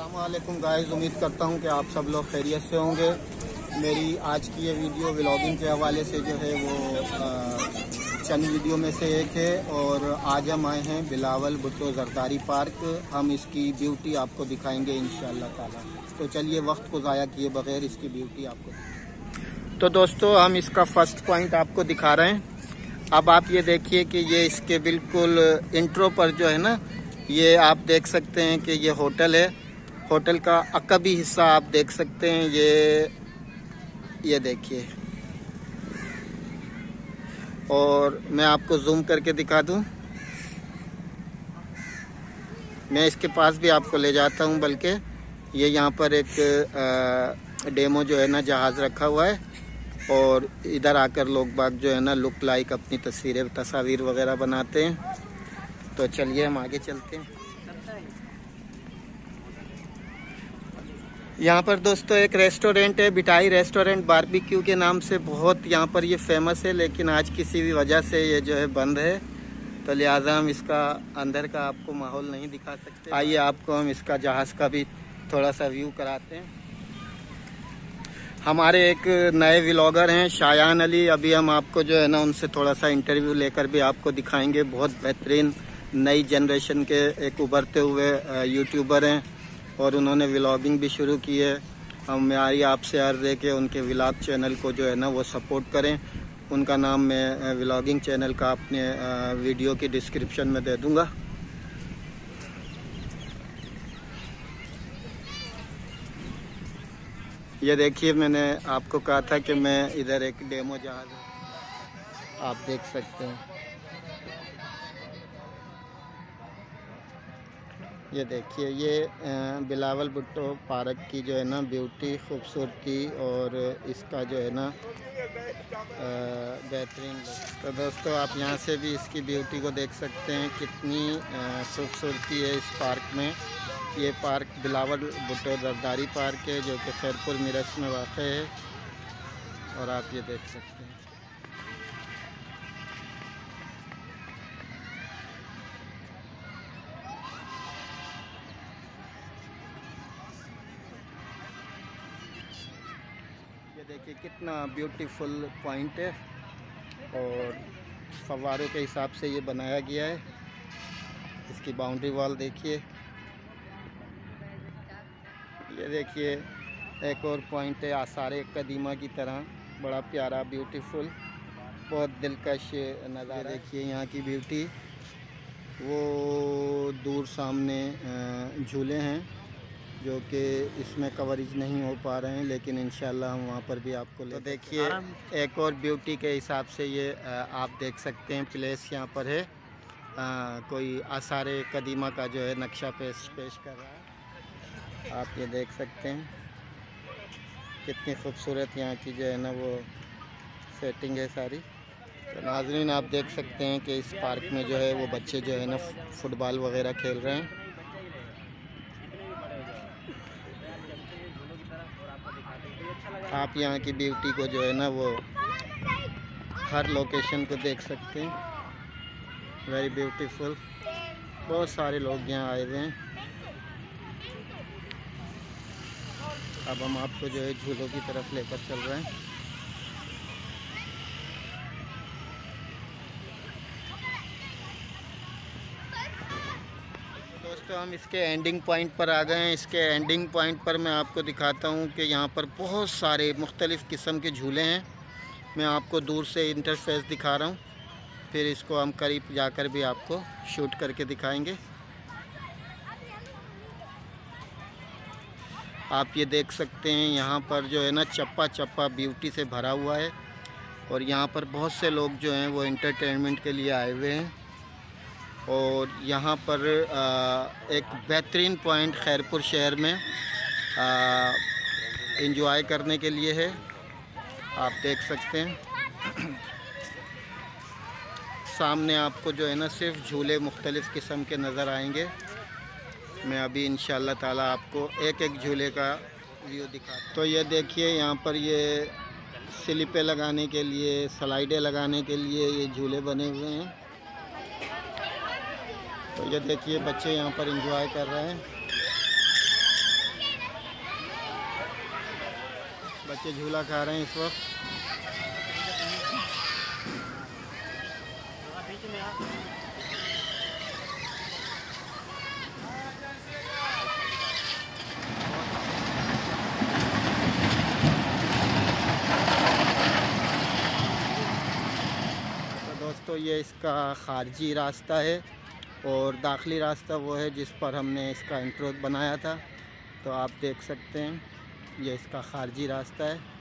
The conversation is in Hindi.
अस्सलामुअलैकुम गाइस, उम्मीद करता हूँ कि आप सब लोग खैरियत से होंगे। मेरी आज की ये वीडियो व्लॉगिंग के हवाले से जो है वो चंद वीडियो में से एक है। और आज हम आए हैं बिलावल भुट्टो जरदारी पार्क। हम इसकी ब्यूटी आपको दिखाएंगे इंशाअल्लाह ताला। तो चलिए वक्त को ज़ाया किए बगैर इसकी ब्यूटी आपको। तो दोस्तों, हम इसका फर्स्ट पॉइंट आपको दिखा रहे हैं। अब आप ये देखिए कि ये इसके बिल्कुल इंट्रो पर जो है ना, ये आप देख सकते हैं कि ये होटल है। होटल का अकबी हिस्सा आप देख सकते हैं। ये देखिए, और मैं आपको जूम करके दिखा दूं। मैं इसके पास भी आपको ले जाता हूं, बल्कि ये यहाँ पर एक डेमो जो है ना जहाज़ रखा हुआ है, और इधर आकर लोग बाग जो है ना लुक लाइक अपनी तस्वीर वगैरह बनाते हैं। तो चलिए हम आगे चलते हैं। यहाँ पर दोस्तों एक रेस्टोरेंट है, बिटाई रेस्टोरेंट बारबेक्यू के नाम से। बहुत यहाँ पर ये फेमस है, लेकिन आज किसी भी वजह से ये जो है बंद है, तो लिहाजा हम इसका अंदर का आपको माहौल नहीं दिखा सकते। आइए आपको हम इसका जहाज़ का भी थोड़ा सा व्यू कराते हैं। हमारे एक नए व्लॉगर हैं शायान अली, अभी हम आपको जो है ना उनसे थोड़ा सा इंटरव्यू लेकर भी आपको दिखाएंगे। बहुत बेहतरीन नई जनरेशन के एक उभरते हुए यूट्यूबर हैं, और उन्होंने व्लॉगिंग भी शुरू की है। हमारी आपसे अर्ज़ है कि उनके व्लॉग चैनल को जो है ना वो सपोर्ट करें। उनका नाम मैं व्लॉगिंग चैनल का अपने वीडियो की डिस्क्रिप्शन में दे दूंगा। ये देखिए, मैंने आपको कहा था कि मैं इधर एक डेमो जहाज़ आप देख सकते हैं। ये देखिए, ये बिलावल भुट्टो पार्क की जो है ना ब्यूटी, खूबसूरती और इसका जो है ना बेहतरीन। तो दोस्तों, आप यहाँ से भी इसकी ब्यूटी को देख सकते हैं, कितनी खूबसूरती है इस पार्क में। ये पार्क बिलावल भुट्टो जरदारी पार्क है, जो कि खैरपुर मिरज में वाक़ है, और आप ये देख सकते हैं। देखिए कितना ब्यूटीफुल पॉइंट है, और फव्वारों के हिसाब से ये बनाया गया है। इसकी बाउंड्री वॉल देखिए। ये देखिए एक और पॉइंट है आसार कदीमा की तरह, बड़ा प्यारा ब्यूटीफुल, बहुत दिलकश नज़ारा। देखिए यहाँ की ब्यूटी। वो दूर सामने झूले हैं जो कि इसमें कवरेज नहीं हो पा रहे हैं, लेकिन इंशाल्लाह हम वहाँ पर भी आपको ले। तो देखिए एक और ब्यूटी के हिसाब से ये आप देख सकते हैं प्लेस यहाँ पर है। कोई आसार कदीमा का जो है नक्शा पेश कर रहा है। आप ये देख सकते हैं कितनी खूबसूरत यहाँ की जो है ना वो सेटिंग है सारी। तो नाज़रीन, आप देख सकते हैं कि इस पार्क में जो है वो बच्चे जो है ना फुटबॉल वगैरह खेल रहे हैं। आप यहाँ की ब्यूटी को जो है ना वो हर लोकेशन को देख सकते हैं। Very beautiful. बहुत सारे लोग यहाँ आए हुए हैं। अब हम आपको जो है झूलों की तरफ लेकर चल रहे हैं। दोस्तों, हम इसके एंडिंग पॉइंट पर आ गए हैं। इसके एंडिंग पॉइंट पर मैं आपको दिखाता हूँ कि यहाँ पर बहुत सारे मुख्तलिफ़ किस्म के झूले हैं। मैं आपको दूर से इंटरफेस दिखा रहा हूँ, फिर इसको हम करीब जाकर भी आपको शूट करके दिखाएंगे। आप ये देख सकते हैं यहाँ पर जो है ना चप्पा चप्पा ब्यूटी से भरा हुआ है, और यहाँ पर बहुत से लोग जो हैं वो इंटरटेनमेंट के लिए आए हुए हैं। और यहाँ पर एक बेहतरीन पॉइंट खैरपुर शहर में एंजॉय करने के लिए है। आप देख सकते हैं सामने आपको जो है ना सिर्फ झूले मुख्तलिफ़ किस्म के नज़र आएंगे। मैं अभी इंशाअल्लाह ताला आपको एक एक झूले का व्यू दिखाता। तो ये देखिए, यहाँ पर ये स्लिपें लगाने के लिए, स्लाइडें लगाने के लिए ये झूले बने हुए हैं। तो ये देखिए बच्चे यहाँ पर एंजॉय कर रहे हैं। बच्चे झूला खा रहे हैं इस वक्त। तो दोस्तों ये इसका खारजी रास्ता है और दाखिली रास्ता वो है जिस पर हमने इसका इंट्रो बनाया था। तो आप देख सकते हैं ये इसका खारजी रास्ता है।